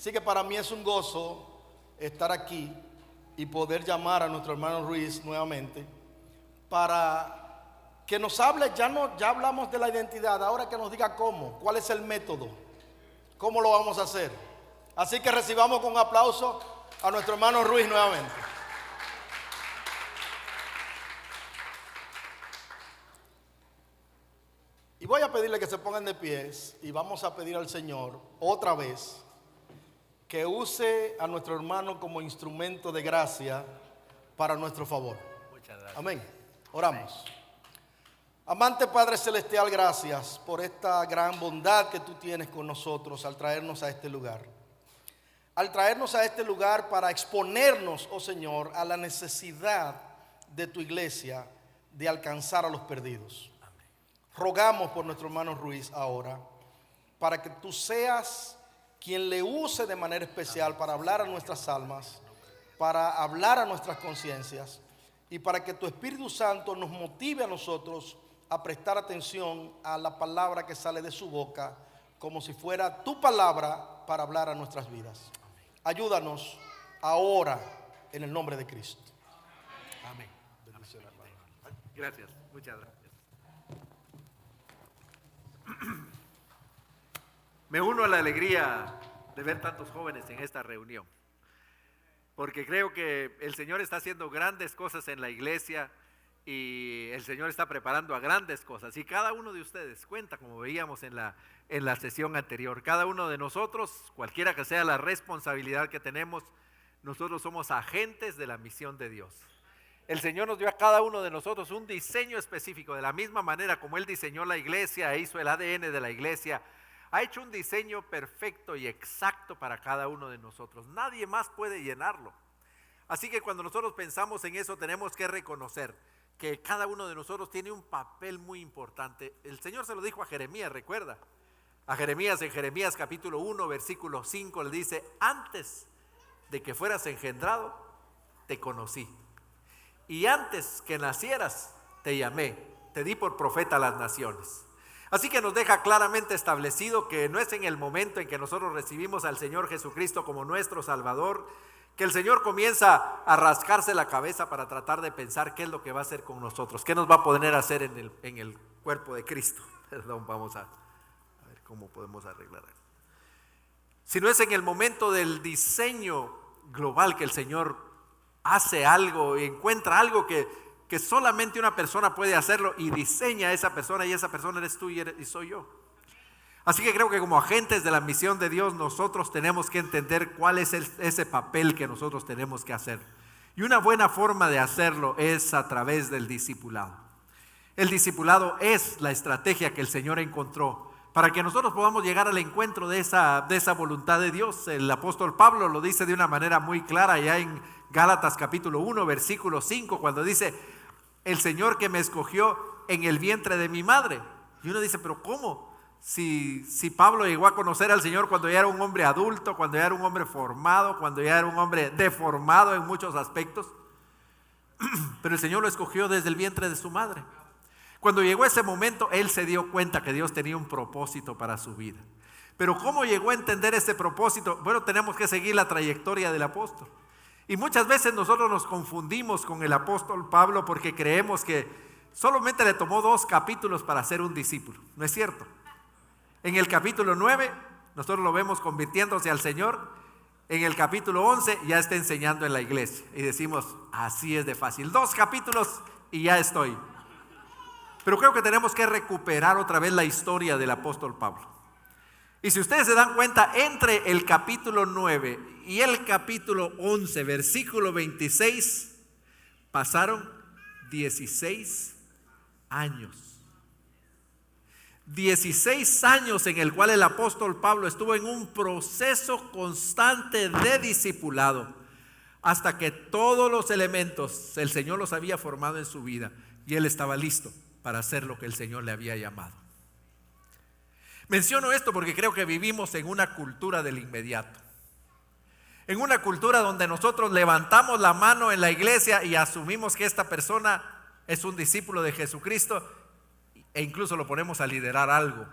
Así que para mí es un gozo estar aquí y poder llamar a nuestro hermano Ruiz nuevamente para que nos hable. Ya hablamos de la identidad, ahora que nos diga cómo, cuál es el método, cómo lo vamos a hacer. Así que recibamos con un aplauso a nuestro hermano Ruiz nuevamente. Y voy a pedirle que se pongan de pies y vamos a pedir al Señor otra vez que use a nuestro hermano como instrumento de gracia para nuestro favor. Muchas gracias. Amén. Oramos. Amante Padre Celestial, gracias por esta gran bondad que tú tienes con nosotros al traernos a este lugar. Al traernos a este lugar para exponernos, oh Señor, a la necesidad de tu iglesia de alcanzar a los perdidos. Rogamos por nuestro hermano Ruiz ahora, para que tú seas quien le use de manera especial para hablar a nuestras almas, para hablar a nuestras conciencias y para que tu Espíritu Santo nos motive a nosotros a prestar atención a la palabra que sale de su boca, como si fuera tu palabra para hablar a nuestras vidas. Ayúdanos ahora en el nombre de Cristo. Amén. Gracias, muchas gracias. Me uno a la alegría de ver tantos jóvenes en esta reunión, porque creo que el Señor está haciendo grandes cosas en la iglesia y el Señor está preparando a grandes cosas, y cada uno de ustedes cuenta, como veíamos en la sesión anterior. Cada uno de nosotros, cualquiera que sea la responsabilidad que tenemos, nosotros somos agentes de la misión de Dios. El Señor nos dio a cada uno de nosotros un diseño específico, de la misma manera como Él diseñó la iglesia e hizo el ADN de la iglesia. Ha hecho un diseño perfecto y exacto para cada uno de nosotros. Nadie más puede llenarlo. Así que cuando nosotros pensamos en eso, tenemos que reconocer que cada uno de nosotros tiene un papel muy importante. El Señor se lo dijo a Jeremías, recuerda. A Jeremías, en Jeremías capítulo 1, versículo 5, le dice: antes de que fueras engendrado, te conocí. Y antes que nacieras, te llamé, te di por profeta a las naciones. Así que nos deja claramente establecido que no es en el momento en que nosotros recibimos al Señor Jesucristo como nuestro Salvador, que el Señor comienza a rascarse la cabeza para tratar de pensar qué es lo que va a hacer con nosotros, qué nos va a poder hacer en el cuerpo de Cristo. Perdón, vamos a ver cómo podemos arreglar eso. Si no es en el momento del diseño global que el Señor hace algo y encuentra algo que solamente una persona puede hacerlo y diseña a esa persona, y esa persona eres tú y soy yo. Así que creo que como agentes de la misión de Dios, nosotros tenemos que entender cuál es ese papel que nosotros tenemos que hacer. Y una buena forma de hacerlo es a través del discipulado. El discipulado es la estrategia que el Señor encontró para que nosotros podamos llegar al encuentro de esa voluntad de Dios. El apóstol Pablo lo dice de una manera muy clara ya en Gálatas capítulo 1, versículo 5, cuando dice: el Señor que me escogió en el vientre de mi madre. Y uno dice: pero ¿cómo? Si Pablo llegó a conocer al Señor cuando ya era un hombre adulto, cuando ya era un hombre formado, cuando ya era un hombre deformado en muchos aspectos. Pero el Señor lo escogió desde el vientre de su madre. Cuando llegó ese momento, él se dio cuenta que Dios tenía un propósito para su vida. Pero ¿cómo llegó a entender ese propósito? Bueno, tenemos que seguir la trayectoria del apóstol. Y muchas veces nosotros nos confundimos con el apóstol Pablo porque creemos que solamente le tomó 2 capítulos para ser un discípulo. No es cierto. En el capítulo 9 nosotros lo vemos convirtiéndose al Señor. En el capítulo 11 ya está enseñando en la iglesia. Y decimos: así es de fácil. 2 capítulos y ya estoy. Pero creo que tenemos que recuperar otra vez la historia del apóstol Pablo. Y si ustedes se dan cuenta, entre el capítulo 9 y el capítulo 11, versículo 26, pasaron 16 años. 16 años en el cual el apóstol Pablo estuvo en un proceso constante de discipulado, hasta que todos los elementos el Señor los había formado en su vida y él estaba listo para hacer lo que el Señor le había llamado. Menciono esto porque creo que vivimos en una cultura del inmediato. En una cultura donde nosotros levantamos la mano en la iglesia y asumimos que esta persona es un discípulo de Jesucristo e incluso lo ponemos a liderar algo.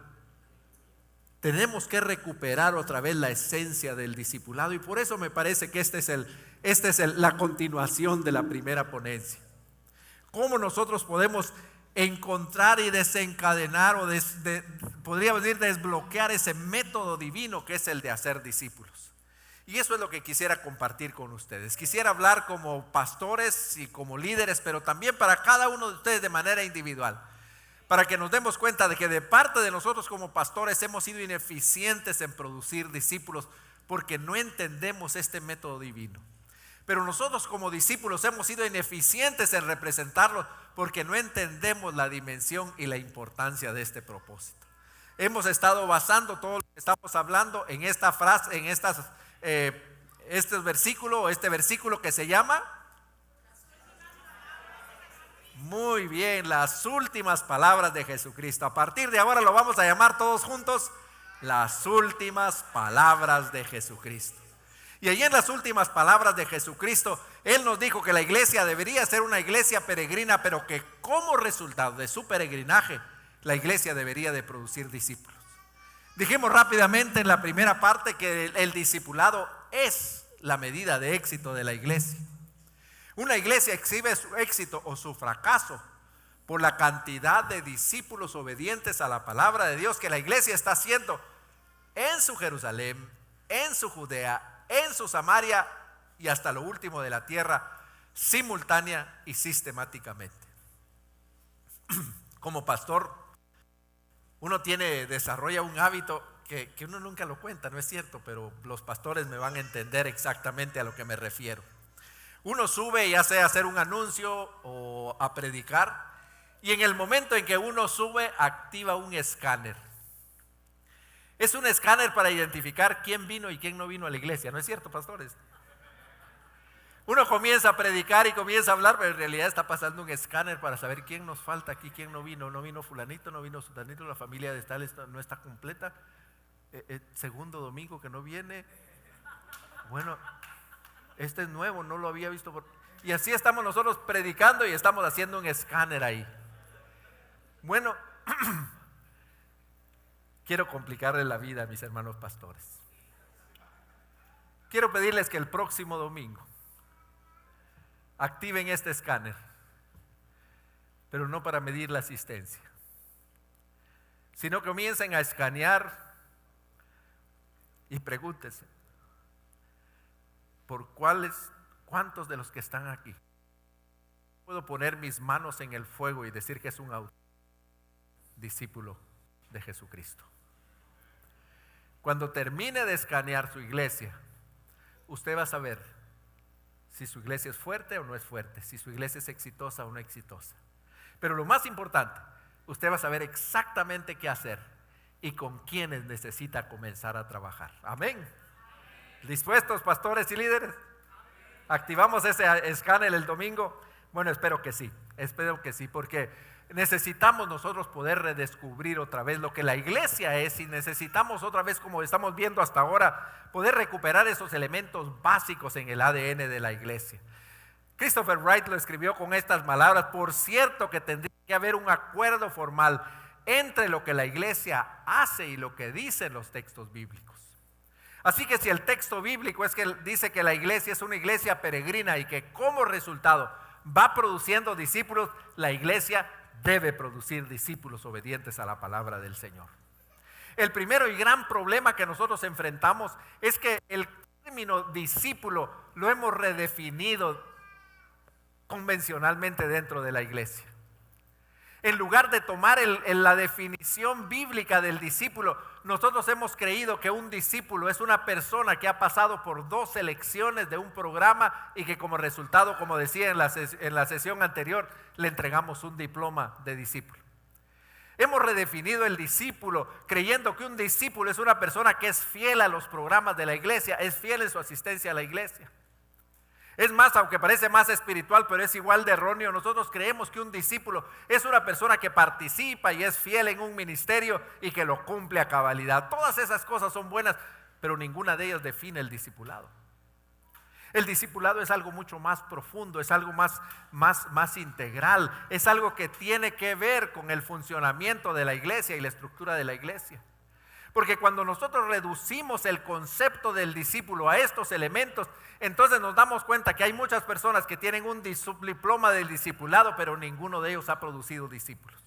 Tenemos que recuperar otra vez la esencia del discipulado, y por eso me parece que esta es la continuación de la primera ponencia. ¿Cómo nosotros podemos encontrar y desencadenar o podríamos decir desbloquear ese método divino que es el de hacer discípulos? Y eso es lo que quisiera compartir con ustedes. Quisiera hablar como pastores y como líderes, pero también para cada uno de ustedes de manera individual, para que nos demos cuenta de que de parte de nosotros como pastores hemos sido ineficientes en producir discípulos porque no entendemos este método divino. Pero nosotros como discípulos hemos sido ineficientes en representarlo porque no entendemos la dimensión y la importancia de este propósito. Hemos estado basando todo lo que estamos hablando en esta frase, en este versículo que se llama, muy bien, las últimas palabras de Jesucristo. A partir de ahora lo vamos a llamar todos juntos las últimas palabras de Jesucristo. Y allí en las últimas palabras de Jesucristo, Él nos dijo que la iglesia debería ser una iglesia peregrina, pero que como resultado de su peregrinaje, la iglesia debería de producir discípulos. Dijimos rápidamente en la primera parte que el discipulado es la medida de éxito de la iglesia. Una iglesia exhibe su éxito o su fracaso por la cantidad de discípulos obedientes a la palabra de Dios que la iglesia está haciendo en su Jerusalén, en su Judea, en su Samaria y hasta lo último de la tierra, simultánea y sistemáticamente. Como pastor, uno desarrolla un hábito que uno nunca lo cuenta, no es cierto, pero los pastores me van a entender exactamente a lo que me refiero. Uno sube, ya sea a hacer un anuncio o a predicar, y en el momento en que uno sube, activa un escáner. Es un escáner para identificar quién vino y quién no vino a la iglesia, ¿no es cierto, pastores? Uno comienza a predicar y comienza a hablar, pero en realidad está pasando un escáner para saber quién nos falta aquí, quién no vino. No vino fulanito, no vino sutanito, la familia de tal no está completa. Segundo domingo que no viene. Bueno, este es nuevo, no lo había visto. Y así estamos nosotros predicando y estamos haciendo un escáner ahí. Bueno, quiero complicarle la vida a mis hermanos pastores. Quiero pedirles que el próximo domingo activen este escáner, pero no para medir la asistencia, sino que comiencen a escanear y pregúntense por cuántos de los que están aquí puedo poner mis manos en el fuego y decir que es un discípulo de Jesucristo. Cuando termine de escanear su iglesia, usted va a saber si su iglesia es fuerte o no es fuerte, si su iglesia es exitosa o no exitosa. Pero lo más importante, usted va a saber exactamente qué hacer y con quiénes necesita comenzar a trabajar. Amén. ¿Dispuestos, pastores y líderes? ¿Activamos ese escáner el domingo? Bueno, espero que sí, porque necesitamos nosotros poder redescubrir otra vez lo que la iglesia es, y necesitamos otra vez, como estamos viendo hasta ahora, poder recuperar esos elementos básicos en el ADN de la iglesia. Christopher Wright lo escribió con estas palabras: por cierto que tendría que haber un acuerdo formal entre lo que la iglesia hace y lo que dicen los textos bíblicos. Así que si el texto bíblico es que dice que la iglesia es una iglesia peregrina y que como resultado va produciendo discípulos, la iglesia debe producir discípulos obedientes a la palabra del Señor. El primero y gran problema que nosotros enfrentamos es que el término discípulo lo hemos redefinido convencionalmente dentro de la iglesia. En lugar de tomar la definición bíblica del discípulo, nosotros hemos creído que un discípulo es una persona que ha pasado por 2 selecciones de un programa y que como resultado, como decía en la sesión anterior, le entregamos un diploma de discípulo. Hemos redefinido el discípulo creyendo que un discípulo es una persona que es fiel a los programas de la iglesia, es fiel en su asistencia a la iglesia. Es más, aunque parece más espiritual, pero es igual de erróneo. Nosotros creemos que un discípulo es una persona que participa y es fiel en un ministerio y que lo cumple a cabalidad. Todas esas cosas son buenas, pero ninguna de ellas define el discipulado. El discipulado es algo mucho más profundo, es algo más integral, es algo que tiene que ver con el funcionamiento de la iglesia y la estructura de la iglesia. Porque cuando nosotros reducimos el concepto del discípulo a estos elementos, entonces nos damos cuenta que hay muchas personas que tienen un diploma del discipulado, pero ninguno de ellos ha producido discípulos.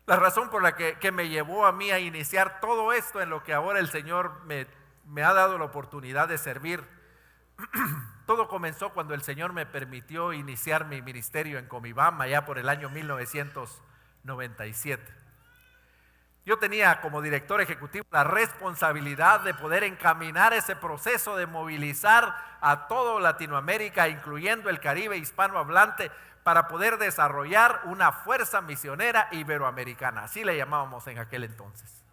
La razón por la que me llevó a mí a iniciar todo esto en lo que ahora el Señor me ha dado la oportunidad de servir, todo comenzó cuando el Señor me permitió iniciar mi ministerio en Comibama, ya por el año 1997. Yo tenía como director ejecutivo la responsabilidad de poder encaminar ese proceso de movilizar a toda Latinoamérica, incluyendo el Caribe hispanohablante, para poder desarrollar una fuerza misionera iberoamericana, así le llamábamos en aquel entonces.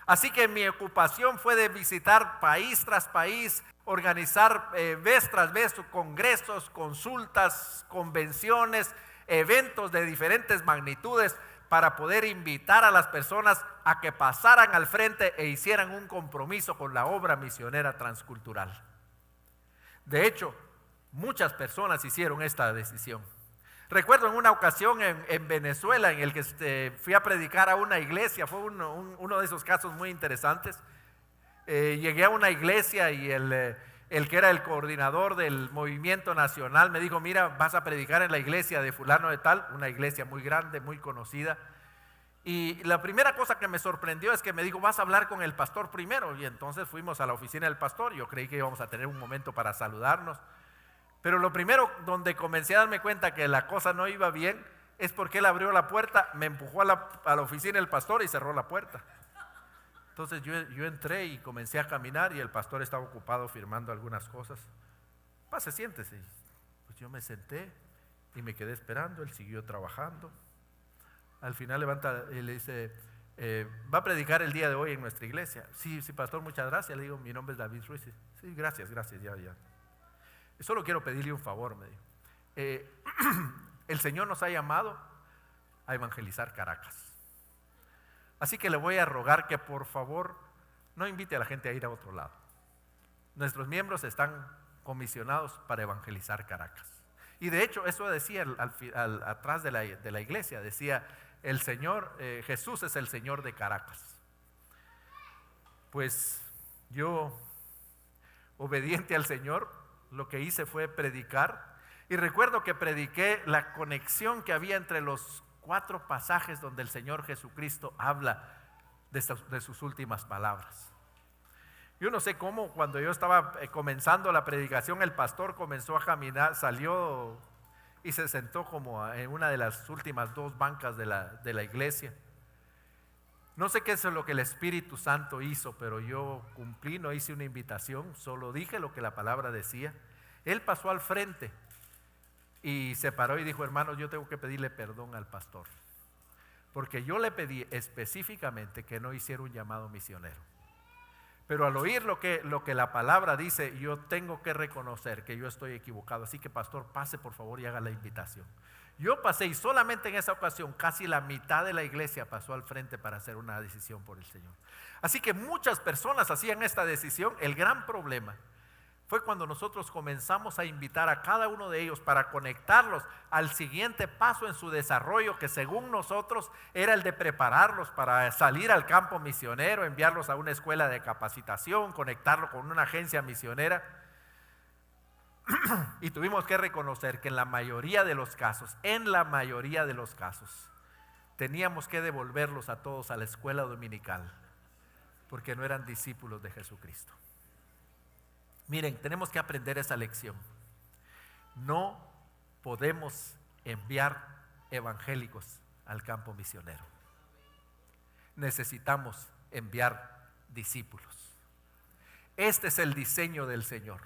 Así que mi ocupación fue de visitar país tras país, organizar vez tras vez congresos, consultas, convenciones, eventos de diferentes magnitudes, para poder invitar a las personas a que pasaran al frente e hicieran un compromiso con la obra misionera transcultural. De hecho, muchas personas hicieron esta decisión. Recuerdo en una ocasión en Venezuela en el que fui a predicar a una iglesia, fue uno de esos casos muy interesantes. Llegué a una iglesia y el que era el coordinador del movimiento nacional me dijo: mira, vas a predicar en la iglesia de fulano de tal, una iglesia muy grande, muy conocida. Y la primera cosa que me sorprendió es que me dijo: vas a hablar con el pastor primero. Y entonces fuimos a la oficina del pastor. Yo creí que íbamos a tener un momento para saludarnos, pero lo primero donde comencé a darme cuenta que la cosa no iba bien es porque él abrió la puerta, me empujó a la oficina del pastor y cerró la puerta. Entonces yo entré y comencé a caminar y el pastor estaba ocupado firmando algunas cosas. Pase, siéntese. Pues yo me senté y me quedé esperando. Él siguió trabajando. Al final levanta y le dice: ¿va a predicar el día de hoy en nuestra iglesia? Sí, pastor, muchas gracias. Le digo: mi nombre es David Ruiz. Sí, gracias, ya. Solo quiero pedirle un favor, me dijo. El Señor nos ha llamado a evangelizar Caracas. Así que le voy a rogar que por favor no invite a la gente a ir a otro lado. Nuestros miembros están comisionados para evangelizar Caracas. Y de hecho eso decía atrás de la iglesia, decía: el Señor, Jesús es el Señor de Caracas. Pues yo, obediente al Señor, lo que hice fue predicar. Y recuerdo que prediqué la conexión que había entre los 4 pasajes donde el Señor Jesucristo habla de sus últimas palabras. Yo no sé cómo, cuando yo estaba comenzando la predicación, el pastor comenzó a caminar, salió y se sentó como en una de las últimas 2 bancas de la iglesia. No sé qué es lo que el Espíritu Santo hizo, pero yo cumplí, no hice una invitación, solo dije lo que la palabra decía. Él pasó al frente y se paró y dijo: hermanos, yo tengo que pedirle perdón al pastor, porque yo le pedí específicamente que no hiciera un llamado misionero. Pero al oír lo que la palabra dice, yo tengo que reconocer que yo estoy equivocado. Así que pastor, pase por favor y haga la invitación. Yo pasé y solamente en esa ocasión casi la mitad de la iglesia pasó al frente para hacer una decisión por el Señor. Así que muchas personas hacían esta decisión. El gran problema fue cuando nosotros comenzamos a invitar a cada uno de ellos para conectarlos al siguiente paso en su desarrollo, que según nosotros era el de prepararlos para salir al campo misionero, enviarlos a una escuela de capacitación, conectarlo con una agencia misionera. Y tuvimos que reconocer que en la mayoría de los casos, teníamos que devolverlos a todos a la escuela dominical, porque no eran discípulos de Jesucristo. Miren, tenemos que aprender esa lección. No podemos enviar evangélicos al campo misionero. Necesitamos enviar discípulos. Este es el diseño del Señor.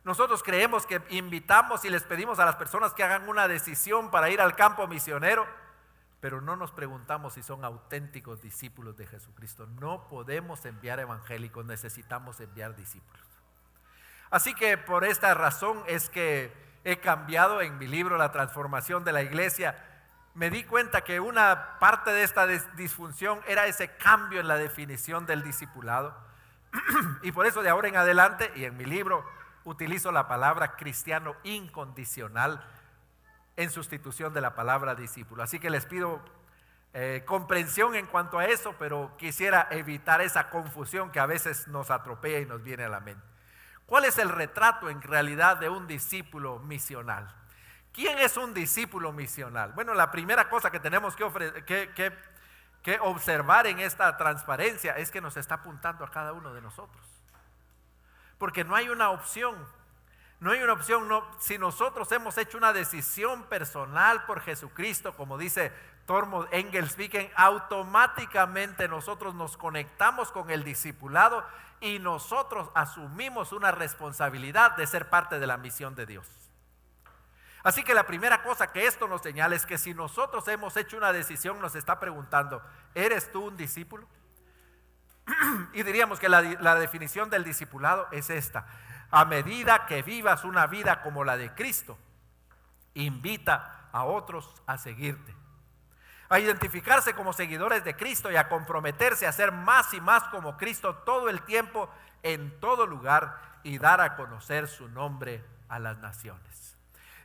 Nosotros creemos que invitamos y les pedimos a las personas que hagan una decisión para ir al campo misionero, pero no nos preguntamos si son auténticos discípulos de Jesucristo. No podemos enviar evangélicos, necesitamos enviar discípulos. Así que por esta razón es que he cambiado en mi libro La transformación de la iglesia. Me di cuenta que una parte de esta disfunción era ese cambio en la definición del discipulado. Y por eso de ahora en adelante, y en mi libro, utilizo la palabra cristiano incondicional en sustitución de la palabra discípulo. Así que les pido comprensión en cuanto a eso, pero quisiera evitar esa confusión que a veces nos atropella y nos viene a la mente. ¿Cuál es el retrato en realidad de un discípulo misional? ¿Quién es un discípulo misional? Bueno, la primera cosa que tenemos que observar en esta transparencia es que nos está apuntando a cada uno de nosotros. Porque no hay una opción. No hay una opción. Si nosotros hemos hecho una decisión personal por Jesucristo, como dice Tormod Engelsviken, automáticamente nosotros nos conectamos con el discipulado y nosotros asumimos una responsabilidad de ser parte de la misión de Dios. Así que la primera cosa que esto nos señala es que si nosotros hemos hecho una decisión, nos está preguntando, ¿eres tú un discípulo? Y diríamos que la definición del discipulado es esta: a medida que vivas una vida como la de Cristo, invita a otros a seguirte, a identificarse como seguidores de Cristo y a comprometerse a ser más y más como Cristo todo el tiempo, en todo lugar, y dar a conocer su nombre a las naciones.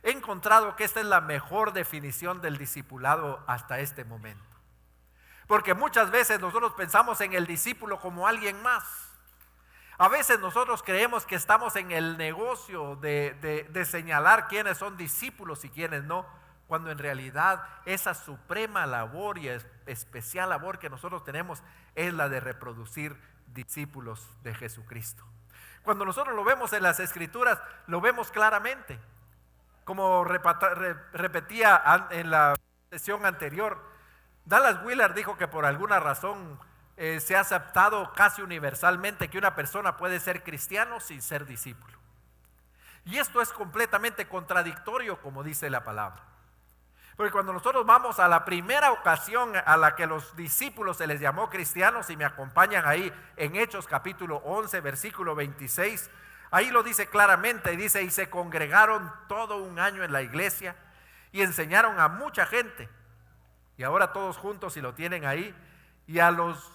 He encontrado que esta es la mejor definición del discipulado hasta este momento. Porque muchas veces nosotros pensamos en el discípulo como alguien más. A veces nosotros creemos que estamos en el negocio de señalar quiénes son discípulos y quiénes no, cuando en realidad esa suprema labor y especial labor que nosotros tenemos es la de reproducir discípulos de Jesucristo. Cuando nosotros lo vemos en las Escrituras, lo vemos claramente. Como repetía en la sesión anterior, Dallas Willard dijo que por alguna razón se ha aceptado casi universalmente que una persona puede ser cristiano sin ser discípulo. Y esto es completamente contradictorio, como dice la palabra. Porque cuando nosotros vamos a la primera ocasión a la que los discípulos se les llamó cristianos, y me acompañan ahí en Hechos capítulo 11, versículo 26, ahí lo dice claramente, dice, y se congregaron todo un año en la iglesia y enseñaron a mucha gente. Y ahora todos juntos, si lo tienen ahí, y a los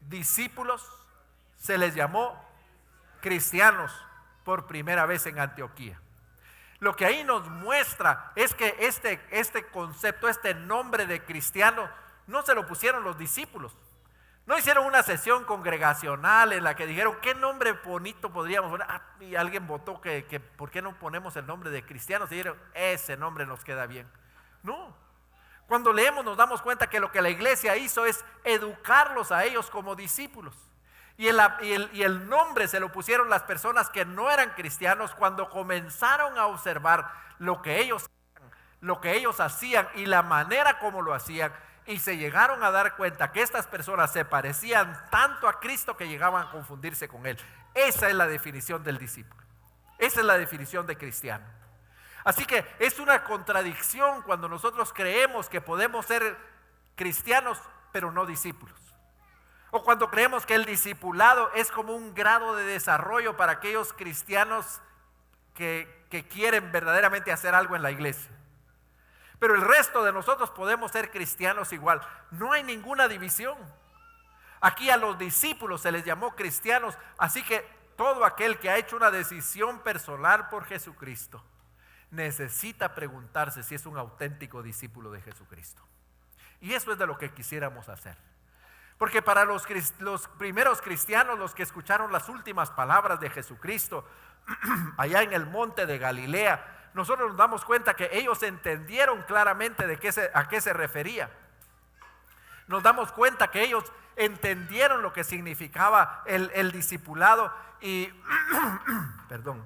discípulos se les llamó cristianos por primera vez en Antioquía. Lo que ahí nos muestra es que este concepto, este nombre de cristiano, no se lo pusieron los discípulos. No hicieron una sesión congregacional en la que dijeron, ¿qué nombre bonito podríamos poner? Y alguien votó que ¿por qué no ponemos el nombre de cristianos? Y dijeron, ese nombre nos queda bien. No. Cuando leemos nos damos cuenta que lo que la iglesia hizo es educarlos a ellos como discípulos. Y el nombre se lo pusieron las personas que no eran cristianos cuando comenzaron a observar lo que ellos hacían y la manera como lo hacían. Y se llegaron a dar cuenta que estas personas se parecían tanto a Cristo que llegaban a confundirse con Él. Esa es la definición del discípulo. Esa es la definición de cristiano. Así que es una contradicción cuando nosotros creemos que podemos ser cristianos pero no discípulos. O cuando creemos que el discipulado es como un grado de desarrollo para aquellos cristianos que quieren verdaderamente hacer algo en la iglesia. Pero el resto de nosotros podemos ser cristianos igual. No hay ninguna división. Aquí a los discípulos se les llamó cristianos, así que todo aquel que ha hecho una decisión personal por Jesucristo necesita preguntarse si es un auténtico discípulo de Jesucristo. Y eso es de lo que quisiéramos hacer. Porque para los primeros cristianos, los que escucharon las últimas palabras de Jesucristo allá en el monte de Galilea, nosotros nos damos cuenta que ellos entendieron claramente a qué se refería. Nos damos cuenta que ellos entendieron lo que significaba el discipulado y perdón.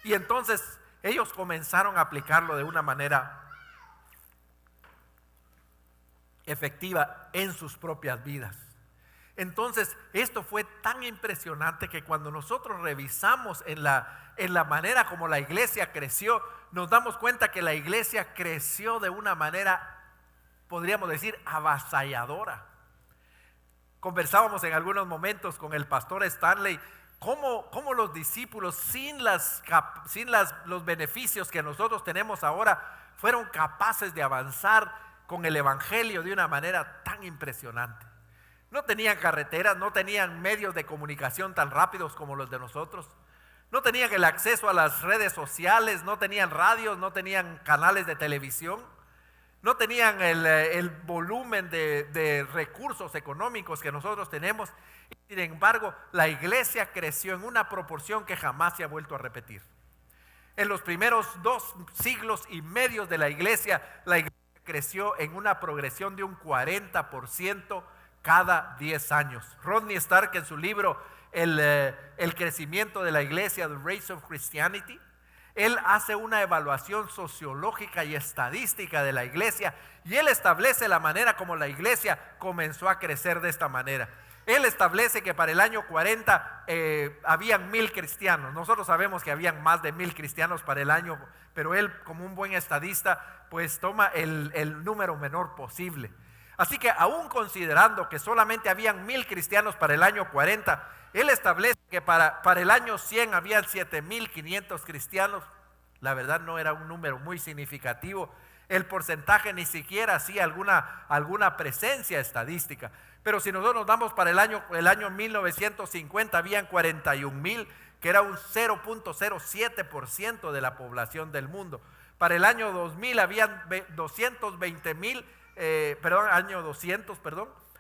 Y entonces ellos comenzaron a aplicarlo de una manera efectiva en sus propias vidas. Entonces, esto fue tan impresionante que cuando nosotros revisamos en la manera como la iglesia creció, nos damos cuenta que la iglesia creció de una manera, podríamos decir, avasalladora. Conversábamos en algunos momentos con el pastor Stanley, cómo los discípulos, sin los beneficios que nosotros tenemos ahora, fueron capaces de avanzar con el evangelio de una manera tan impresionante. No tenían carreteras, no tenían medios de comunicación tan rápidos como los de nosotros. No tenían el acceso a las redes sociales, no tenían radios, no tenían canales de televisión, no tenían el volumen de recursos económicos que nosotros tenemos. Sin embargo, la iglesia creció en una proporción que jamás se ha vuelto a repetir. En los primeros 2 siglos y medio de la iglesia creció en una progresión de un 40% cada 10 años. Rodney Stark, en su libro el crecimiento de la iglesia, The Rise of Christianity, él hace una evaluación sociológica y estadística de la iglesia, y él establece la manera como la iglesia comenzó a crecer de esta manera. Él establece que para el año 40 habían 1000 cristianos. Nosotros sabemos que habían más de 1000 cristianos para el año, pero él, como un buen estadista, pues toma el número menor posible. Así que aún considerando que solamente habían 1000 cristianos para el año 40, él establece que para el año 100 habían 7500 cristianos. La verdad no era un número muy significativo. El porcentaje ni siquiera hacía alguna presencia estadística. Pero si nosotros nos damos para el año 1950, habían 41,000, que era un 0.07% de la población del mundo. Para el año 2000 habían 220,000,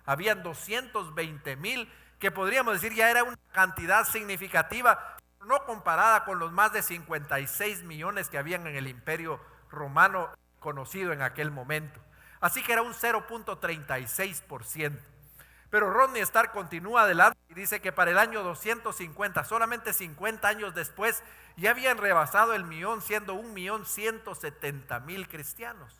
habían 220,000, que podríamos decir ya era una cantidad significativa, no comparada con los más de 56 millones que habían en el Imperio Romano conocido en aquel momento. Así que era un 0.36%. Pero Rodney Stark continúa adelante y dice que para el año 250, solamente 50 años después, ya habían rebasado el millón, siendo 1.170.000 cristianos.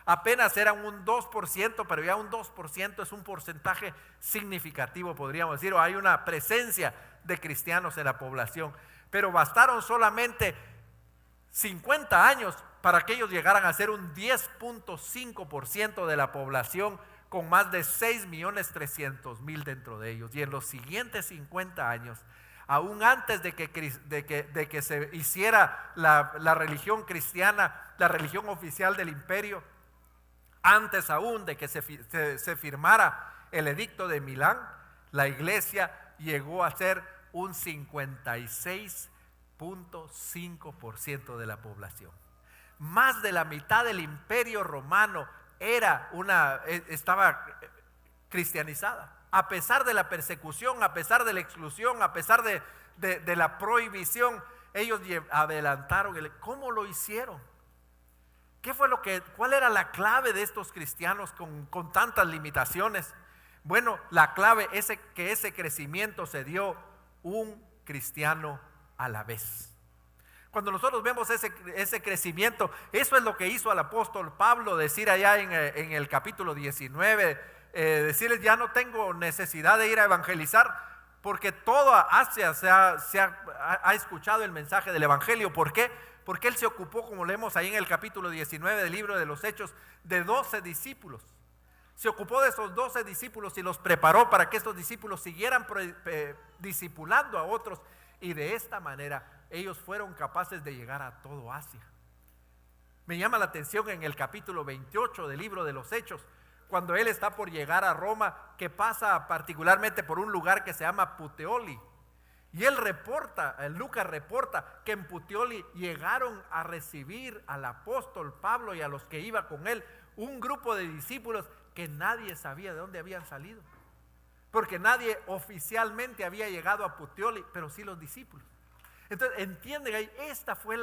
Apenas eran un 2%, pero ya un 2% es un porcentaje significativo, podríamos decir, o hay una presencia de cristianos en la población. Pero bastaron solamente 50 años para que ellos llegaran a ser un 10.5% de la población, con más de 6.300.000 dentro de ellos. Y en los siguientes 50 años, aún antes de que se hiciera la religión cristiana, la religión oficial del imperio, antes aún de que se firmara el edicto de Milán, la iglesia llegó a ser un 56.5% de la población. Más de la mitad del imperio romano estaba cristianizada. A pesar de la persecución, a pesar de la exclusión, a pesar de la prohibición, ellos adelantaron. ¿Cómo lo hicieron? ¿Cuál era la clave de estos cristianos con tantas limitaciones? Bueno, la clave es que ese crecimiento se dio un cristiano a la vez. Cuando nosotros vemos ese crecimiento, eso es lo que hizo al apóstol Pablo decir allá en el capítulo 19, decirles: ya no tengo necesidad de ir a evangelizar, porque toda Asia ha escuchado el mensaje del evangelio. ¿Por qué? Porque él se ocupó, como leemos ahí en el capítulo 19 del libro de los Hechos, de 12 discípulos. Se ocupó de esos 12 discípulos y los preparó para que estos discípulos siguieran discipulando a otros, y de esta manera ellos fueron capaces de llegar a todo Asia. Me llama la atención en el capítulo 28 del libro de los Hechos, cuando él está por llegar a Roma, que pasa particularmente por un lugar que se llama Puteoli. Y Lucas reporta que en Puteoli llegaron a recibir al apóstol Pablo y a los que iba con él, un grupo de discípulos que nadie sabía de dónde habían salido, porque nadie oficialmente había llegado a Puteoli, pero sí los discípulos. Entonces entienden ahí, esta fue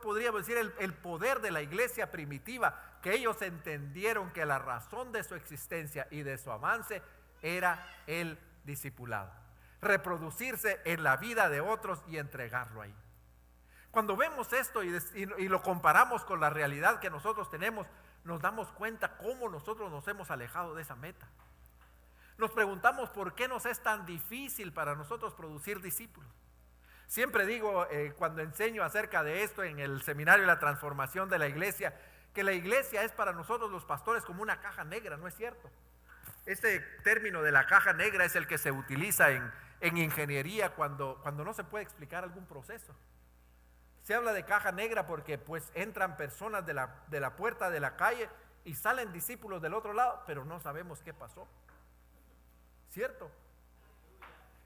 podríamos decir el poder de la iglesia primitiva, que ellos entendieron que la razón de su existencia y de su avance era el discipulado, reproducirse en la vida de otros y entregarlo ahí. Cuando vemos esto y lo comparamos con la realidad que nosotros tenemos, nos damos cuenta cómo nosotros nos hemos alejado de esa meta. Nos preguntamos por qué nos es tan difícil para nosotros producir discípulos. Siempre digo, cuando enseño acerca de esto en el seminario de la transformación de la iglesia, que la iglesia es para nosotros los pastores como una caja negra. ¿No es cierto? Este término de la caja negra es el que se utiliza en ingeniería cuando no se puede explicar algún proceso. Se habla de caja negra porque pues entran personas de la puerta de la calle y salen discípulos del otro lado, pero no sabemos qué pasó. ¿Cierto?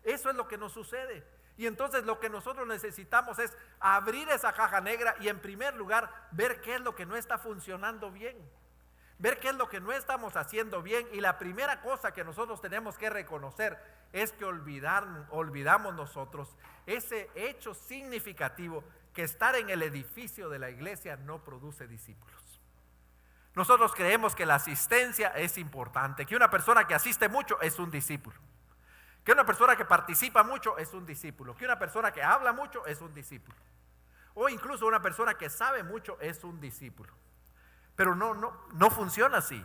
Eso es lo que nos sucede. Y entonces lo que nosotros necesitamos es abrir esa caja negra y en primer lugar ver qué es lo que no está funcionando bien. Ver qué es lo que no estamos haciendo bien. Y la primera cosa que nosotros tenemos que reconocer es que olvidamos nosotros ese hecho significativo, que estar en el edificio de la iglesia no produce discípulos. Nosotros creemos que la asistencia es importante, que una persona que asiste mucho es un discípulo, que una persona que participa mucho es un discípulo, que una persona que habla mucho es un discípulo, o incluso una persona que sabe mucho es un discípulo. Pero no funciona así,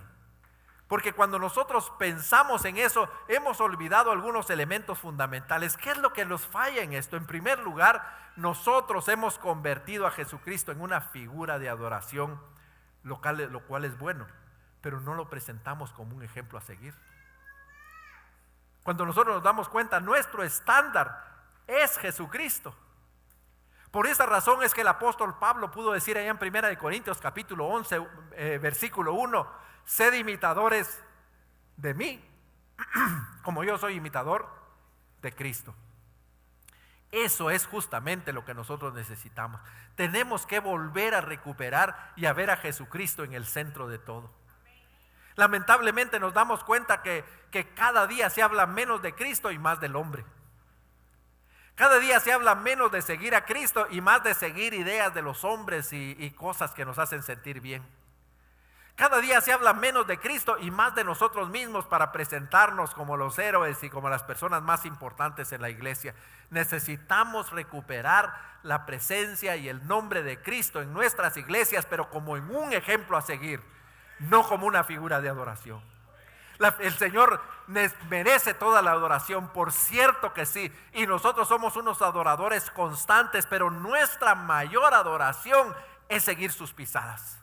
porque cuando nosotros pensamos en eso, hemos olvidado algunos elementos fundamentales. ¿Qué es lo que nos falla en esto? En primer lugar, nosotros hemos convertido a Jesucristo en una figura de adoración, lo cual es bueno, pero no lo presentamos como un ejemplo a seguir. Cuando nosotros nos damos cuenta, nuestro estándar es Jesucristo. Por esa razón es que el apóstol Pablo pudo decir allá en 1 Corintios capítulo 11, versículo 1, sed imitadores de mí, como yo soy imitador de Cristo. Eso es justamente lo que nosotros necesitamos. Tenemos que volver a recuperar y a ver a Jesucristo en el centro de todo. Lamentablemente nos damos cuenta que cada día se habla menos de Cristo y más del hombre. Cada día se habla menos de seguir a Cristo y más de seguir ideas de los hombres y cosas que nos hacen sentir bien. Cada día se habla menos de Cristo y más de nosotros mismos para presentarnos como los héroes y como las personas más importantes en la iglesia. Necesitamos recuperar la presencia y el nombre de Cristo en nuestras iglesias, pero como en un ejemplo a seguir, no como una figura de adoración. El Señor merece toda la adoración, por cierto que sí, y nosotros somos unos adoradores constantes, pero nuestra mayor adoración es seguir sus pisadas.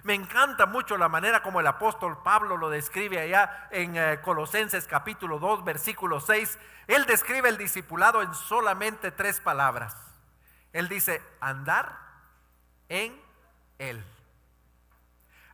Me encanta mucho la manera como el apóstol Pablo lo describe allá en Colosenses capítulo 2, versículo 6. Él describe el discipulado en solamente 3 palabras. Él dice, andar en Él.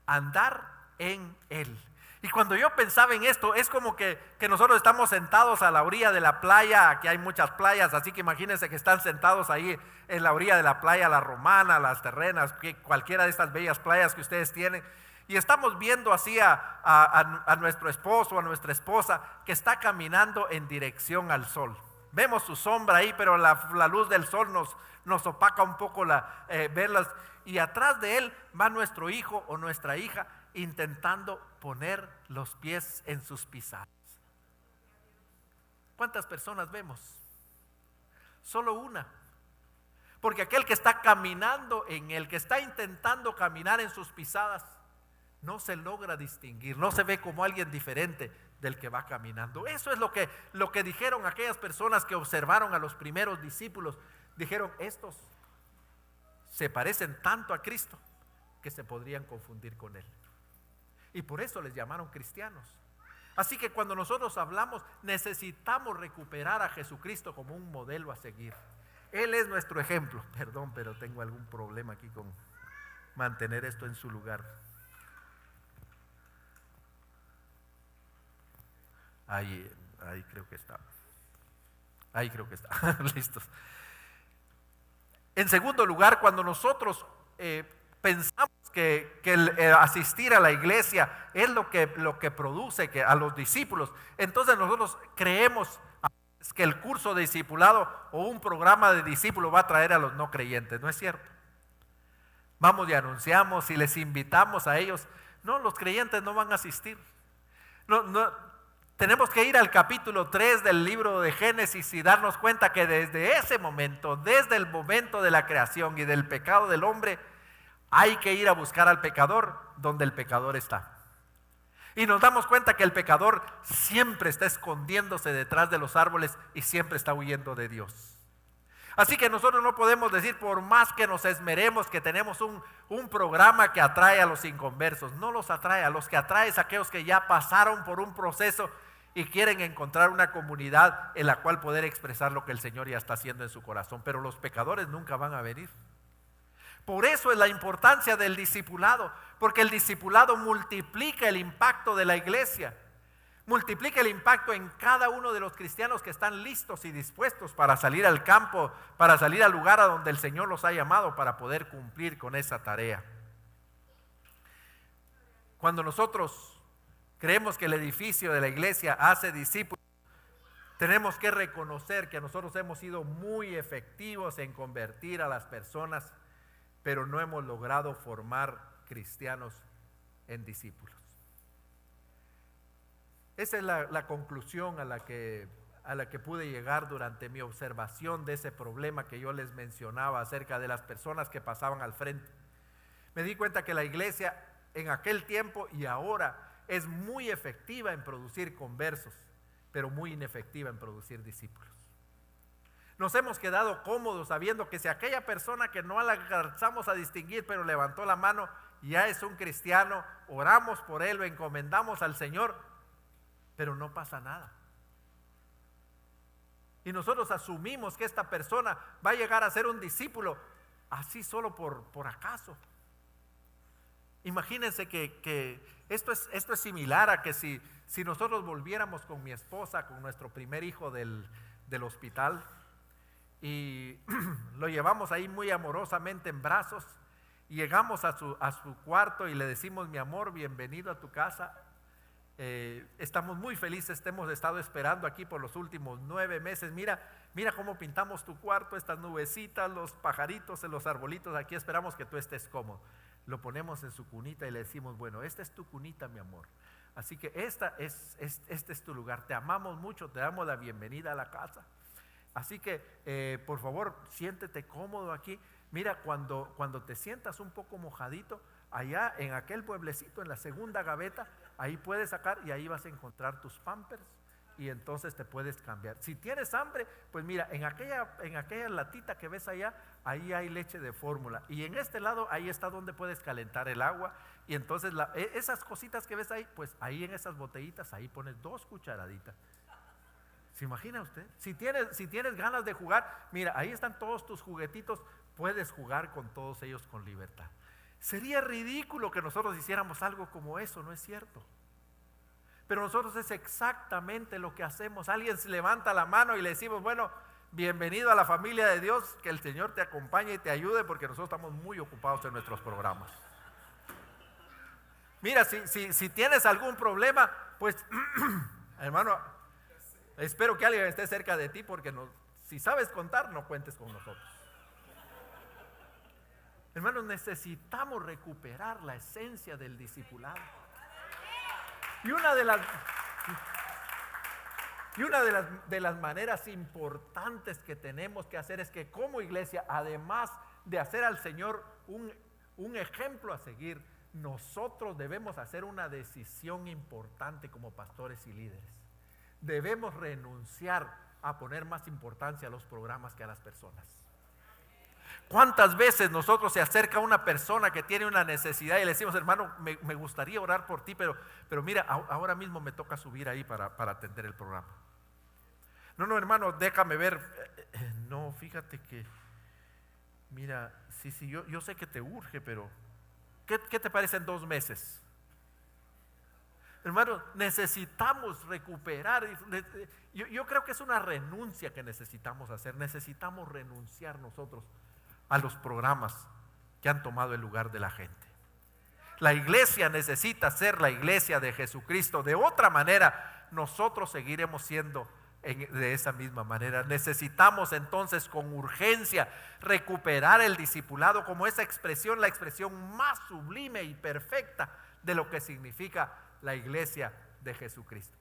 Andar en Él. Y cuando yo pensaba en esto, es como que nosotros estamos sentados a la orilla de la playa. Aquí hay muchas playas, así que imagínense que están sentados ahí en la orilla de la playa, la Romana, las Terrenas, cualquiera de estas bellas playas que ustedes tienen. Y estamos viendo así a nuestro esposo, a nuestra esposa, que está caminando en dirección al sol. Vemos su sombra ahí, pero la luz del sol nos opaca un poco verlas. Y atrás de él va nuestro hijo o nuestra hija, intentando poner los pies en sus pisadas. ¿Cuántas personas vemos? Solo una. Porque aquel que está caminando en él, que está intentando caminar en sus pisadas, no se logra distinguir, no se ve como alguien diferente del que va caminando. Eso es lo que dijeron aquellas personas que observaron a los primeros discípulos. Dijeron, estos se parecen tanto a Cristo que se podrían confundir con él. Y por eso les llamaron cristianos. Así que cuando nosotros hablamos, necesitamos recuperar a Jesucristo como un modelo a seguir. Él es nuestro ejemplo. Perdón, pero tengo algún problema aquí con mantener esto en su lugar. Ahí creo que está. Ahí creo que está. Listos. En segundo lugar, cuando nosotros pensamos que el asistir a la iglesia es lo que produce a los discípulos, entonces nosotros creemos que el curso de discipulado o un programa de discípulo va a traer a los no creyentes. No es cierto. Vamos y anunciamos y les invitamos a ellos. No, los creyentes no van a asistir. Tenemos que ir al capítulo 3 del libro de Génesis y darnos cuenta que desde ese momento, desde el momento de la creación y del pecado del hombre, hay que ir a buscar al pecador donde el pecador está. Y nos damos cuenta que el pecador siempre está escondiéndose detrás de los árboles y siempre está huyendo de Dios. Así que nosotros no podemos decir, por más que nos esmeremos, que tenemos un programa que atrae a los inconversos. No los atrae, a los que atrae es aquellos que ya pasaron por un proceso y quieren encontrar una comunidad en la cual poder expresar lo que el Señor ya está haciendo en su corazón. Pero los pecadores nunca van a venir. Por eso es la importancia del discipulado, porque el discipulado multiplica el impacto de la iglesia. multiplique el impacto en cada uno de los cristianos que están listos y dispuestos para salir al campo, para salir al lugar a donde el Señor los ha llamado para poder cumplir con esa tarea. Cuando nosotros creemos que el edificio de la iglesia hace discípulos, tenemos que reconocer que nosotros hemos sido muy efectivos en convertir a las personas, pero no hemos logrado formar cristianos en discípulos. Esa es la conclusión a la que pude llegar durante mi observación de ese problema que yo les mencionaba acerca de las personas que pasaban al frente. Me di cuenta que la iglesia en aquel tiempo y ahora es muy efectiva en producir conversos, pero muy inefectiva en producir discípulos. Nos hemos quedado cómodos sabiendo que si aquella persona que no la alcanzamos a distinguir, pero levantó la mano, ya es un cristiano, oramos por él, lo encomendamos al Señor, pero no pasa nada. Y nosotros asumimos que esta persona va a llegar a ser un discípulo así solo por acaso. Imagínense que esto es similar a que si nosotros volviéramos con mi esposa, con nuestro primer hijo del hospital, y lo llevamos ahí muy amorosamente en brazos, y llegamos a su cuarto y le decimos: mi amor, bienvenido a tu casa. Estamos muy felices, te hemos estado esperando aquí por los últimos 9 meses. Mira cómo pintamos tu cuarto, estas nubecitas, los pajaritos, los arbolitos, aquí esperamos que tú estés cómodo. Lo ponemos en su cunita y le decimos: bueno, esta es tu cunita, mi amor. Así que este es tu lugar, te amamos mucho, te damos la bienvenida a la casa. Así que por favor, siéntete cómodo aquí. Mira, cuando te sientas un poco mojadito, allá en aquel pueblecito, en la segunda gaveta, ahí puedes sacar y ahí vas a encontrar tus pampers y entonces te puedes cambiar. Si tienes hambre, pues mira, en aquella latita que ves allá, ahí hay leche de fórmula, y en este lado ahí está donde puedes calentar el agua, y entonces esas cositas que ves ahí, pues ahí en esas botellitas, ahí pones 2 cucharaditas. ¿Se imagina usted? Si tienes ganas de jugar, mira, ahí están todos tus juguetitos, puedes jugar con todos ellos con libertad. Sería ridículo que nosotros hiciéramos algo como eso, ¿no es cierto? Pero nosotros es exactamente lo que hacemos. Alguien se levanta la mano y le decimos: bueno, bienvenido a la familia de Dios, que el Señor te acompañe y te ayude, porque nosotros estamos muy ocupados en nuestros programas. Mira, si tienes algún problema, pues hermano, espero que alguien esté cerca de ti, porque si sabes contar, no cuentes con nosotros. Hermanos, necesitamos recuperar la esencia del discipulado. Y una de las maneras importantes que tenemos que hacer es que como iglesia, además de hacer al Señor un ejemplo a seguir, nosotros debemos hacer una decisión importante como pastores y líderes. Debemos renunciar a poner más importancia a los programas que a las personas. ¿Cuántas veces nosotros se acerca una persona que tiene una necesidad y le decimos: hermano, me gustaría orar por ti, pero mira, ahora mismo me toca subir ahí para atender el programa? No, hermano, déjame ver. No, fíjate que, mira, sí, yo sé que te urge, pero ¿qué te parece en 2 meses? Hermano, necesitamos recuperar. Yo creo que es una renuncia que necesitamos hacer. Necesitamos renunciar nosotros a los programas que han tomado el lugar de la gente. La iglesia necesita ser la iglesia de Jesucristo. De otra manera, nosotros seguiremos siendo de esa misma manera. Necesitamos entonces con urgencia recuperar el discipulado como esa expresión, la expresión más sublime y perfecta de lo que significa la iglesia de Jesucristo.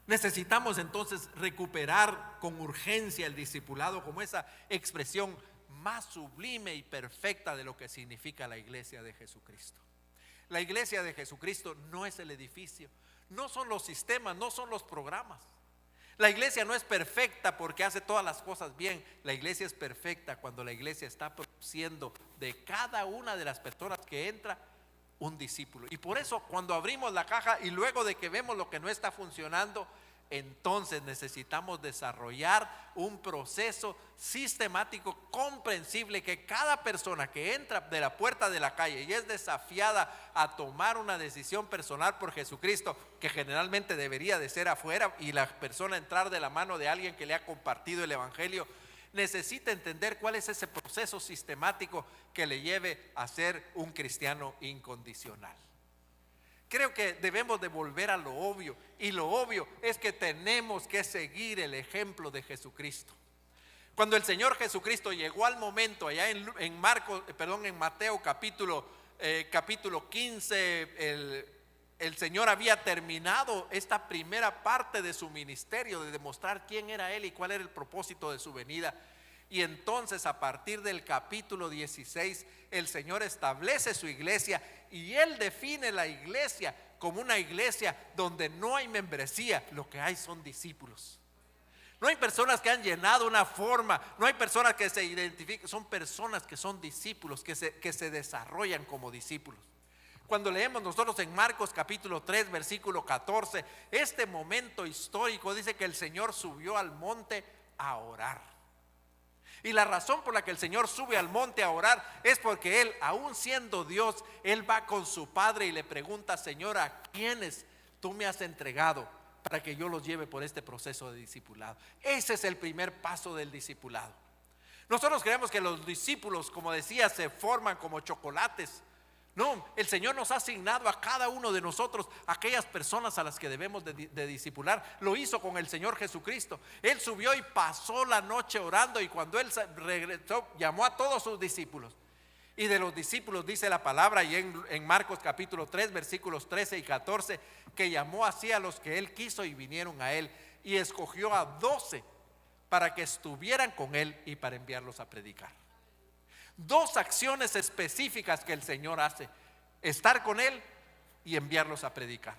Necesitamos entonces recuperar con urgencia el discipulado como esa expresión más sublime y perfecta de lo que significa la iglesia de Jesucristo. La iglesia de Jesucristo no es el edificio, no son los sistemas, no son los programas. La iglesia no es perfecta porque hace todas las cosas bien. La iglesia es perfecta cuando la iglesia está produciendo de cada una de las personas que entra un discípulo. Y por eso cuando abrimos la caja y luego de que vemos lo que no está funcionando, entonces necesitamos desarrollar un proceso sistemático, comprensible, que cada persona que entra de la puerta de la calle y es desafiada a tomar una decisión personal por Jesucristo, que generalmente debería de ser afuera, y la persona entrar de la mano de alguien que le ha compartido el evangelio, necesita entender cuál es ese proceso sistemático que le lleve a ser un cristiano incondicional. Creo que debemos de volver a lo obvio, y lo obvio es que tenemos que seguir el ejemplo de Jesucristo. Cuando el Señor Jesucristo llegó al momento allá en Mateo capítulo 15, el Señor había terminado esta primera parte de su ministerio, de demostrar quién era Él y cuál era el propósito de su venida. Y entonces, a partir del capítulo 16, el Señor establece su iglesia, y Él define la iglesia como una iglesia donde no hay membresía, lo que hay son discípulos. No hay personas que han llenado una forma, no hay personas que se identifican, son personas que son discípulos, que se desarrollan como discípulos. Cuando leemos nosotros en Marcos capítulo 3 versículo 14, este momento histórico dice que el Señor subió al monte a orar. Y la razón por la que el Señor sube al monte a orar es porque Él, aún siendo Dios, Él va con su Padre y le pregunta: Señor, ¿a quiénes tú me has entregado para que yo los lleve por este proceso de discipulado? Ese es el primer paso del discipulado. Nosotros creemos que los discípulos, como decía, se forman como chocolates. No, el Señor nos ha asignado a cada uno de nosotros aquellas personas a las que debemos de discipular. Lo hizo con el Señor Jesucristo. Él subió y pasó la noche orando, y cuando Él regresó, llamó a todos sus discípulos. Y de los discípulos dice la palabra, y en Marcos capítulo 3 versículos 13 y 14, que llamó así a los que Él quiso y vinieron a Él, y escogió a 12 para que estuvieran con Él y para enviarlos a predicar. Dos acciones específicas que el Señor hace: estar con Él y enviarlos a predicar.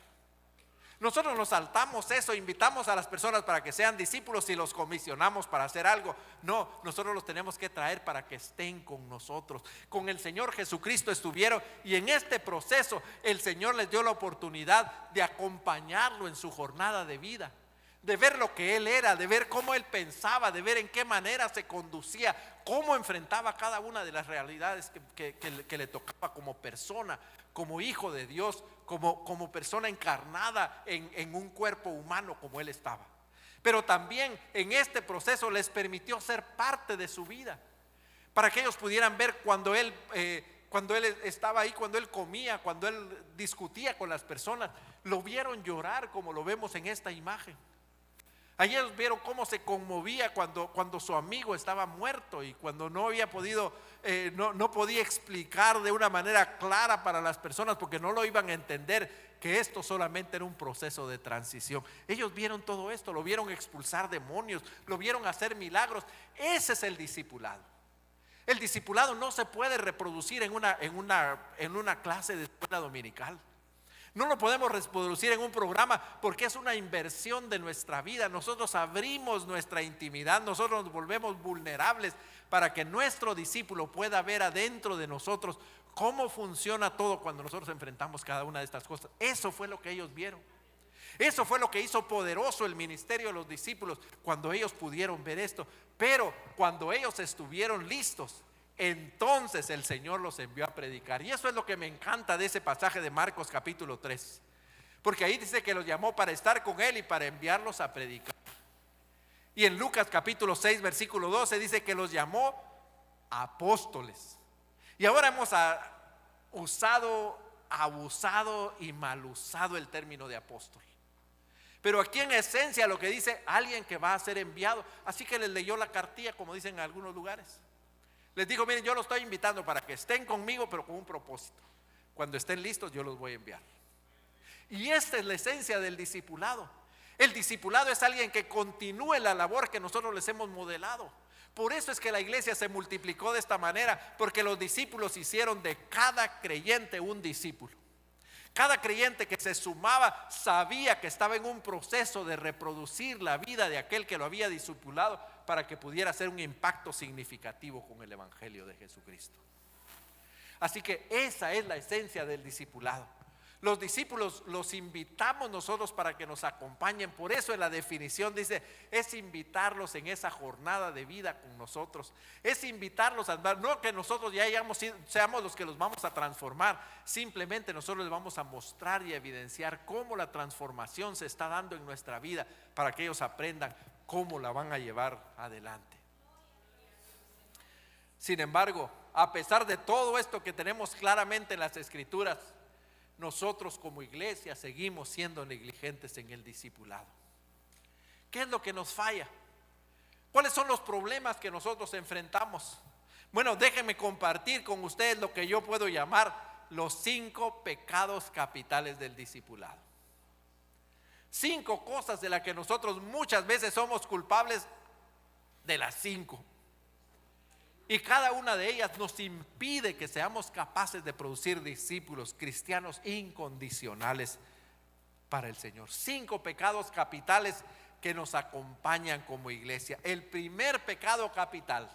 Nosotros nos saltamos eso, invitamos a las personas para que sean discípulos y los comisionamos para hacer algo. No, nosotros los tenemos que traer para que estén con nosotros. Con el Señor Jesucristo estuvieron, y en este proceso el Señor les dio la oportunidad de acompañarlo en su jornada de vida, de ver lo que Él era, de ver cómo Él pensaba, de ver en qué manera se conducía, cómo enfrentaba cada una de las realidades que le tocaba como persona, como hijo de Dios, como persona encarnada en un cuerpo humano como Él estaba. Pero también en este proceso les permitió ser parte de su vida, para que ellos pudieran ver cuando Él estaba ahí, cuando Él comía, cuando Él discutía con las personas. Lo vieron llorar, como lo vemos en esta imagen. Allí ellos vieron cómo se conmovía cuando su amigo estaba muerto, y cuando no había podido, no podía explicar de una manera clara para las personas, porque no lo iban a entender, que esto solamente era un proceso de transición. Ellos vieron todo esto, lo vieron expulsar demonios, lo vieron hacer milagros. Ese es el discipulado. El discipulado no se puede reproducir en una clase de escuela dominical. No lo podemos reproducir en un programa, porque es una inversión de nuestra vida. Nosotros abrimos nuestra intimidad, nosotros nos volvemos vulnerables para que nuestro discípulo pueda ver adentro de nosotros cómo funciona todo cuando nosotros enfrentamos cada una de estas cosas. Eso fue lo que ellos vieron. Eso fue lo que hizo poderoso el ministerio de los discípulos, cuando ellos pudieron ver esto. Pero cuando ellos estuvieron listos, entonces el Señor los envió a predicar. Y eso es lo que me encanta de ese pasaje de Marcos capítulo 3, porque ahí dice que los llamó para estar con Él y para enviarlos a predicar. Y en Lucas capítulo 6 versículo 12 dice que los llamó apóstoles. Y ahora hemos abusado y mal usado el término de apóstol, pero aquí en esencia lo que dice: alguien que va a ser enviado. Así que les leyó la cartilla, como dicen en algunos lugares. Les dijo: miren, yo los estoy invitando para que estén conmigo, pero con un propósito. Cuando estén listos, yo los voy a enviar. Y esta es la esencia del discipulado. El discipulado es alguien que continúe la labor que nosotros les hemos modelado. Por eso es que la iglesia se multiplicó de esta manera, porque los discípulos hicieron de cada creyente un discípulo. Cada creyente que se sumaba sabía que estaba en un proceso de reproducir la vida de aquel que lo había discipulado, para que pudiera hacer un impacto significativo con el evangelio de Jesucristo. Así que esa es la esencia del discipulado. Los discípulos los invitamos nosotros para que nos acompañen. Por eso en la definición dice, es invitarlos en esa jornada de vida con nosotros. Es invitarlos a andar, no que nosotros ya seamos los que los vamos a transformar. Simplemente nosotros les vamos a mostrar y evidenciar cómo la transformación se está dando en nuestra vida, para que ellos aprendan cómo la van a llevar adelante. Sin embargo, a pesar de todo esto que tenemos claramente en las Escrituras, nosotros como iglesia seguimos siendo negligentes en el discipulado. ¿Qué es lo que nos falla? ¿Cuáles son los problemas que nosotros enfrentamos? Bueno, déjenme compartir con ustedes lo que yo puedo llamar los 5 pecados capitales del discipulado. 5 cosas de las que nosotros muchas veces somos culpables, de las 5. Y cada una de ellas nos impide que seamos capaces de producir discípulos cristianos incondicionales para el Señor. 5 pecados capitales que nos acompañan como iglesia. El primer pecado capital: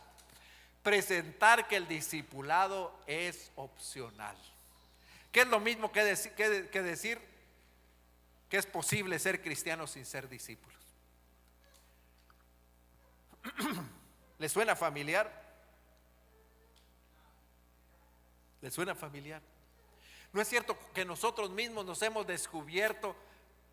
presentar que el discipulado es opcional. ¿Qué es lo mismo que decir que es posible ser cristiano sin ser discípulos? ¿Les suena familiar? ¿Les suena familiar? ¿No es cierto que nosotros mismos nos hemos descubierto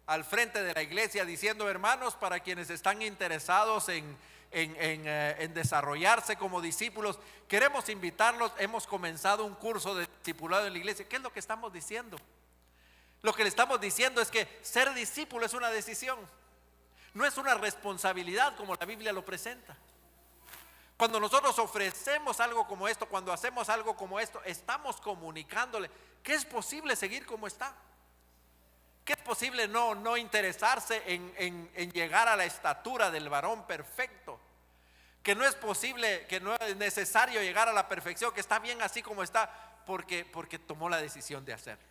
al frente de la iglesia diciendo: hermanos, para quienes están interesados en desarrollarse como discípulos, queremos invitarlos, hemos comenzado un curso de discipulado en la iglesia? ¿Qué es lo que estamos diciendo? Lo que le estamos diciendo es que ser discípulo es una decisión, no es una responsabilidad como la Biblia lo presenta. Cuando nosotros ofrecemos algo como esto, cuando hacemos algo como esto, estamos comunicándole que es posible seguir como está, que es posible no interesarse en llegar a la estatura del varón perfecto, que no es posible, que no es necesario llegar a la perfección, que está bien así como está, porque tomó la decisión de hacerlo.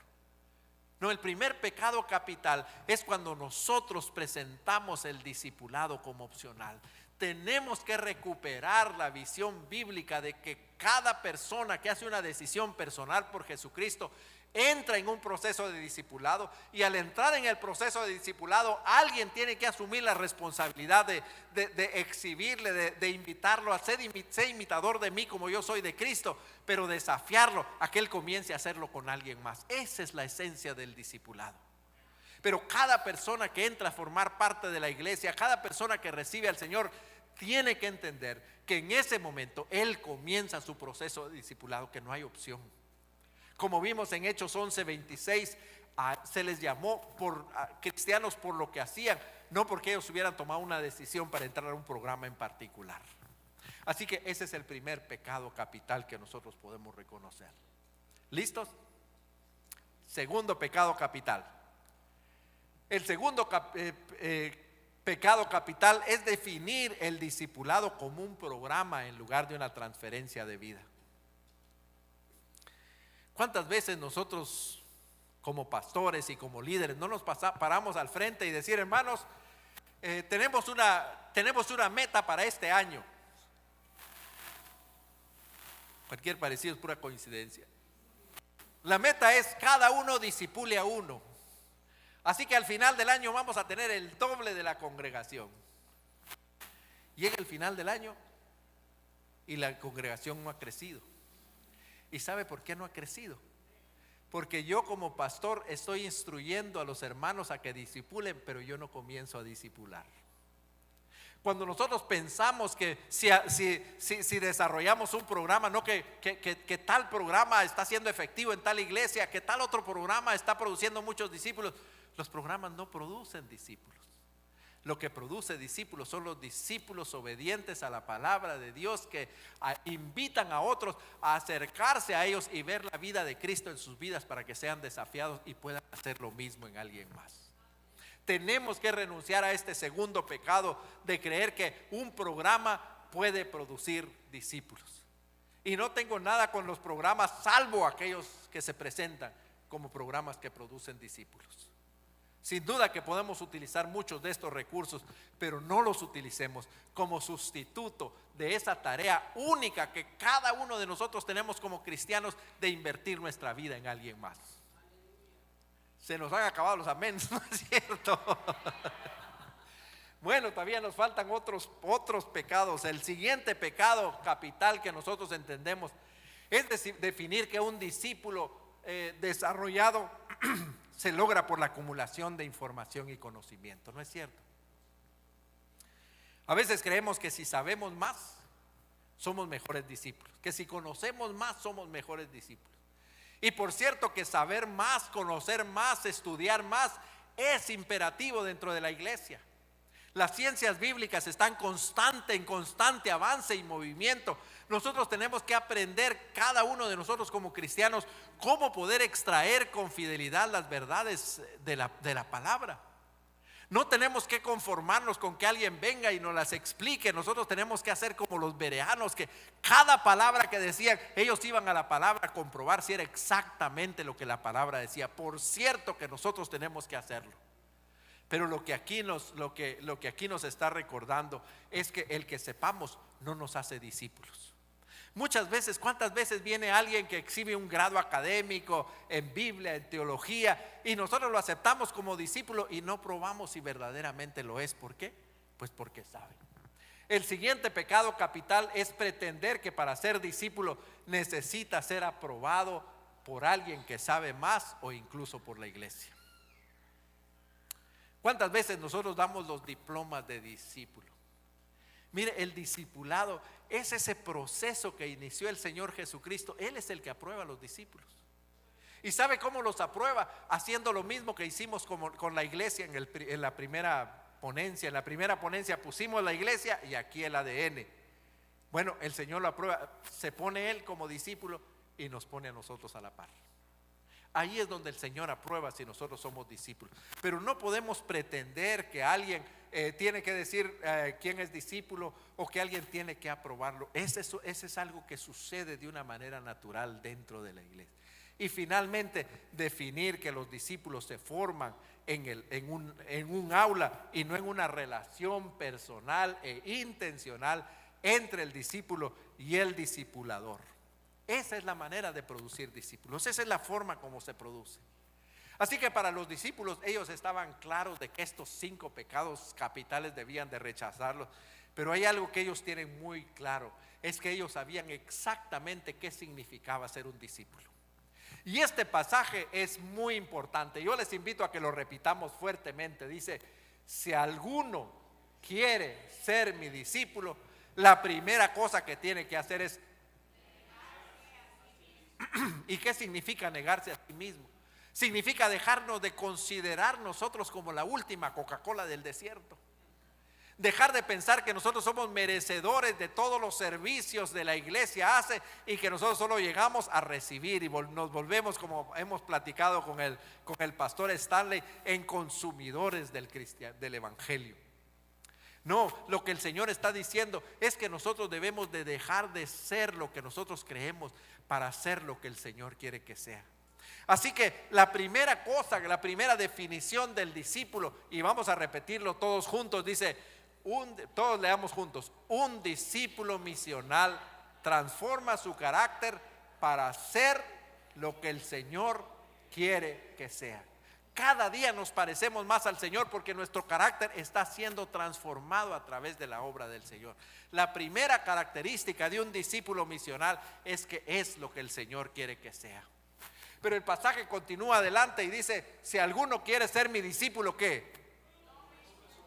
No, el primer pecado capital es cuando nosotros presentamos el discipulado como opcional. Tenemos que recuperar la visión bíblica de que cada persona que hace una decisión personal por Jesucristo entra en un proceso de discipulado, y al entrar en el proceso de discipulado alguien tiene que asumir la responsabilidad de exhibirle, de invitarlo a ser imitador de mí como yo soy de Cristo, pero desafiarlo a que él comience a hacerlo con alguien más. Esa es la esencia del discipulado. Pero cada persona que entra a formar parte de la iglesia, cada persona que recibe al Señor, tiene que entender que en ese momento él comienza su proceso de discipulado, que no hay opción. Como vimos en Hechos 11:26, se les llamó cristianos por lo que hacían, no porque ellos hubieran tomado una decisión para entrar a un programa en particular. Así que ese es el primer pecado capital que nosotros podemos reconocer. ¿Listos? Segundo pecado capital. El segundo pecado capital es definir el discipulado como un programa en lugar de una transferencia de vida. ¿Cuántas veces nosotros como pastores y como líderes no nos paramos al frente y decir: hermanos, tenemos una meta para este año? Cualquier parecido es pura coincidencia. La meta es: cada uno discipule a uno. Así que al final del año vamos a tener el doble de la congregación. Llega el final del año y la congregación no ha crecido. ¿Y sabe por qué no ha crecido? Porque yo como pastor estoy instruyendo a los hermanos a que discipulen, pero yo no comienzo a discipular. Cuando nosotros pensamos que si desarrollamos un programa, no que tal programa está siendo efectivo en tal iglesia, que tal otro programa está produciendo muchos discípulos, los programas no producen discípulos. Lo que produce discípulos son los discípulos obedientes a la palabra de Dios, que invitan a otros a acercarse a ellos y ver la vida de Cristo en sus vidas, para que sean desafiados y puedan hacer lo mismo en alguien más. Tenemos que renunciar a este segundo pecado de creer que un programa puede producir discípulos. Y no tengo nada con los programas, salvo aquellos que se presentan como programas que producen discípulos. Sin duda que podemos utilizar muchos de estos recursos, pero no los utilicemos como sustituto de esa tarea única que cada uno de nosotros tenemos como cristianos, de invertir nuestra vida en alguien más. Se nos han acabado los améns, ¿no es cierto? Bueno, todavía nos faltan otros pecados. El siguiente pecado capital que nosotros entendemos es definir que un discípulo desarrollado se logra por la acumulación de información y conocimiento. ¿No es cierto? A veces creemos que si sabemos más, somos mejores discípulos, que si conocemos más, somos mejores discípulos. Y por cierto que saber más, conocer más, estudiar más es imperativo dentro de la iglesia. Las ciencias bíblicas están en constante avance y movimiento. Nosotros tenemos que aprender, cada uno de nosotros como cristianos, cómo poder extraer con fidelidad las verdades de la palabra. No tenemos que conformarnos con que alguien venga y nos las explique. Nosotros tenemos que hacer como los bereanos, que cada palabra que decían, ellos iban a la palabra a comprobar si era exactamente lo que la palabra decía. Por cierto que nosotros tenemos que hacerlo. Pero lo que aquí nos está recordando es que el que sepamos no nos hace discípulos. Muchas veces, ¿cuántas veces viene alguien que exhibe un grado académico en Biblia, en teología, y nosotros lo aceptamos como discípulo y no probamos si verdaderamente lo es? ¿Por qué? Pues porque sabe. El siguiente pecado capital es pretender que para ser discípulo necesita ser aprobado por alguien que sabe más o incluso por la iglesia. ¿Cuántas veces nosotros damos los diplomas de discípulo? Mire, el discipulado es ese proceso que inició el Señor Jesucristo. Él es el que aprueba a los discípulos. ¿Y sabe cómo los aprueba? Haciendo lo mismo que hicimos con la iglesia en la primera ponencia. En la primera ponencia pusimos la iglesia y aquí el ADN. Bueno, el Señor lo aprueba. Se pone Él como discípulo y nos pone a nosotros a la par. Ahí es donde el Señor aprueba si nosotros somos discípulos. Pero no podemos pretender que alguien tiene que decir quién es discípulo o que alguien tiene que aprobarlo. Ese es algo que sucede de una manera natural dentro de la iglesia. Y finalmente, definir que los discípulos se forman en un aula y no en una relación personal e intencional entre el discípulo y el discipulador. Esa es la manera de producir discípulos. Esa es la forma como se produce. Así que para los discípulos, ellos estaban claros de que estos 5 pecados capitales debían de rechazarlos. Pero hay algo que ellos tienen muy claro, es que ellos sabían exactamente qué significaba ser un discípulo. Y este pasaje es muy importante. Yo les invito a que lo repitamos fuertemente. Dice: si alguno quiere ser mi discípulo, la primera cosa que tiene que hacer es... ¿Y qué significa negarse a sí mismo? Significa dejarnos de considerar nosotros como la última Coca-Cola del desierto. Dejar de pensar que nosotros somos merecedores de todos los servicios de la iglesia hace y que nosotros solo llegamos a recibir y nos volvemos, como hemos platicado con el pastor Stanley, en consumidores del evangelio. No, lo que el Señor está diciendo es que nosotros debemos de dejar de ser lo que nosotros creemos para ser lo que el Señor quiere que sea. Así que la primera cosa, la primera definición del discípulo, y vamos a repetirlo todos juntos, dice, todos leamos juntos: un discípulo misional transforma su carácter para ser lo que el Señor quiere que sea. Cada día nos parecemos más al Señor porque nuestro carácter está siendo transformado a través de la obra del Señor. La primera característica de un discípulo misional es que es lo que el Señor quiere que sea. Pero el pasaje continúa adelante y dice: si alguno quiere ser mi discípulo, ¿qué?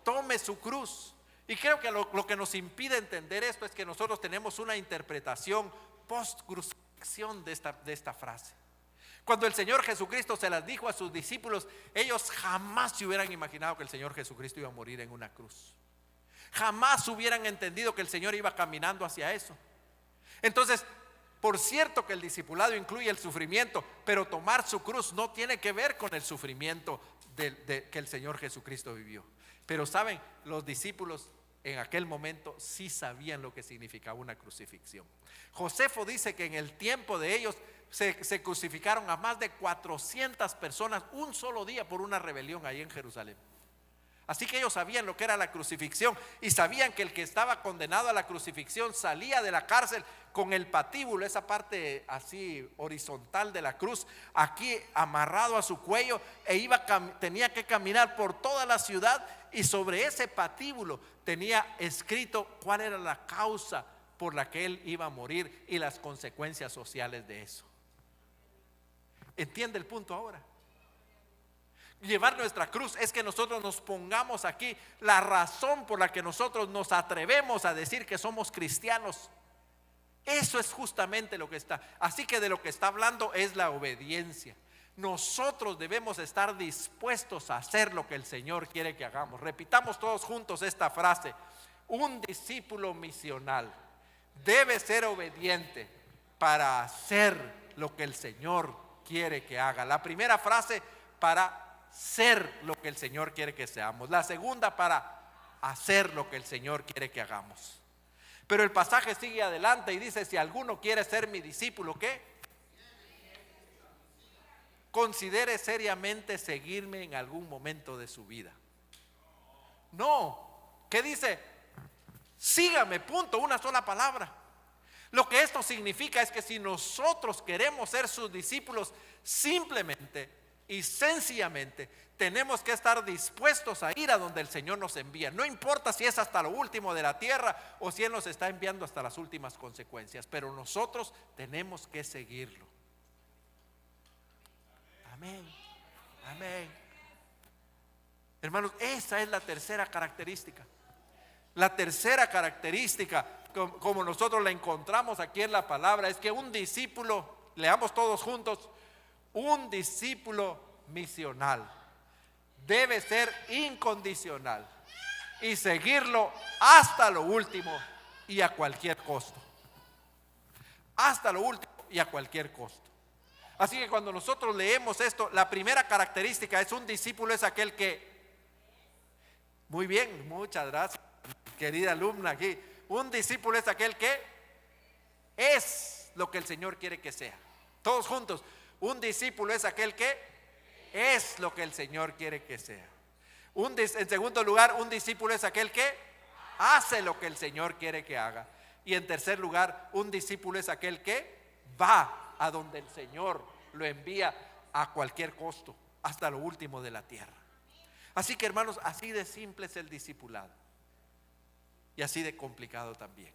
Tome su cruz. Y creo que lo que nos impide entender esto es que nosotros tenemos una interpretación post-crucifixión de esta frase. Cuando el Señor Jesucristo se las dijo a sus discípulos, ellos jamás se hubieran imaginado que el Señor Jesucristo iba a morir en una cruz. Jamás hubieran entendido que el Señor iba caminando hacia eso. Entonces, por cierto que el discipulado incluye el sufrimiento, pero tomar su cruz no tiene que ver con el sufrimiento que el Señor Jesucristo vivió. Pero saben, los discípulos en aquel momento sí sabían lo que significaba una crucifixión. Josefo dice que en el tiempo de ellos se crucificaron a más de 400 personas un solo día por una rebelión ahí en Jerusalén. Así que ellos sabían lo que era la crucifixión y sabían que el que estaba condenado a la crucifixión salía de la cárcel con el patíbulo, esa parte así horizontal de la cruz, aquí amarrado a su cuello, e tenía que caminar por toda la ciudad, y sobre ese patíbulo tenía escrito cuál era la causa por la que él iba a morir y las consecuencias sociales de eso. ¿Entiende el punto ahora? Llevar nuestra cruz es que nosotros nos pongamos aquí la razón por la que nosotros nos atrevemos a decir que somos cristianos. Eso es justamente lo que está. Así que de lo que está hablando es la obediencia. Nosotros debemos estar dispuestos a hacer lo que el Señor quiere que hagamos. Repitamos todos juntos esta frase: un discípulo misional debe ser obediente para hacer lo que el Señor quiere que haga. La primera frase, para ser lo que el Señor quiere que seamos. La segunda, para hacer lo que el Señor quiere que hagamos. Pero el pasaje sigue adelante y dice: si alguno quiere ser mi discípulo, ¿qué? Considere seriamente seguirme en algún momento de su vida. No, ¿qué dice? Sígame, punto, una sola palabra. Lo que esto significa es que si nosotros queremos ser sus discípulos, simplemente y sencillamente tenemos que estar dispuestos a ir a donde el Señor nos envía. No importa si es hasta lo último de la tierra o si Él nos está enviando hasta las últimas consecuencias, pero nosotros tenemos que seguirlo. Amén, amén. Hermanos, esa es la tercera característica. La tercera característica, como nosotros la encontramos aquí en la palabra, es que un discípulo, leamos todos juntos, un discípulo misional debe ser incondicional y seguirlo hasta lo último y a cualquier costo. Hasta lo último y a cualquier costo. Así que cuando nosotros leemos esto, la primera característica es: un discípulo es aquel que, muy bien, muchas gracias, querida alumna aquí. Un discípulo es aquel que es lo que el Señor quiere que sea. Todos juntos: un discípulo es aquel que es lo que el Señor quiere que sea. En segundo lugar, un discípulo es aquel que hace lo que el Señor quiere que haga. Y en tercer lugar, un discípulo es aquel que va a donde el Señor lo envía a cualquier costo, hasta lo último de la tierra. Así que, hermanos, así de simple es el discipulado y así de complicado también.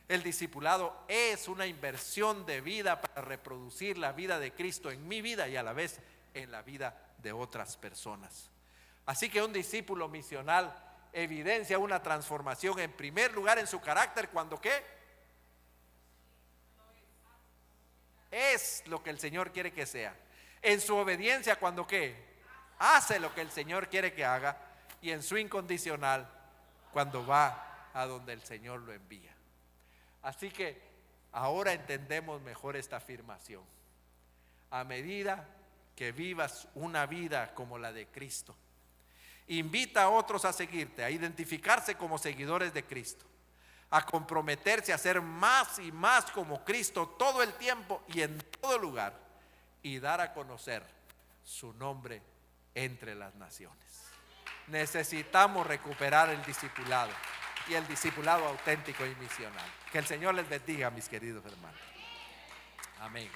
El discipulado es una inversión de vida para reproducir la vida de Cristo en mi vida y a la vez en la vida de otras personas. Así que un discípulo misional evidencia una transformación, en primer lugar, en su carácter, cuando ¿qué? Es lo que el Señor quiere que sea. En su obediencia, cuando ¿qué? Hace lo que el Señor quiere que haga. Y en su incondicional, cuando va a donde el Señor lo envía. Así que ahora entendemos mejor esta afirmación. A medida que vivas una vida como la de Cristo, invita a otros a seguirte, a identificarse como seguidores de Cristo, a comprometerse a ser más y más como Cristo todo el tiempo y en todo lugar, y dar a conocer su nombre entre las naciones. Necesitamos recuperar el discipulado, y el discipulado auténtico y misional. Que el Señor les bendiga, mis queridos hermanos. Amén.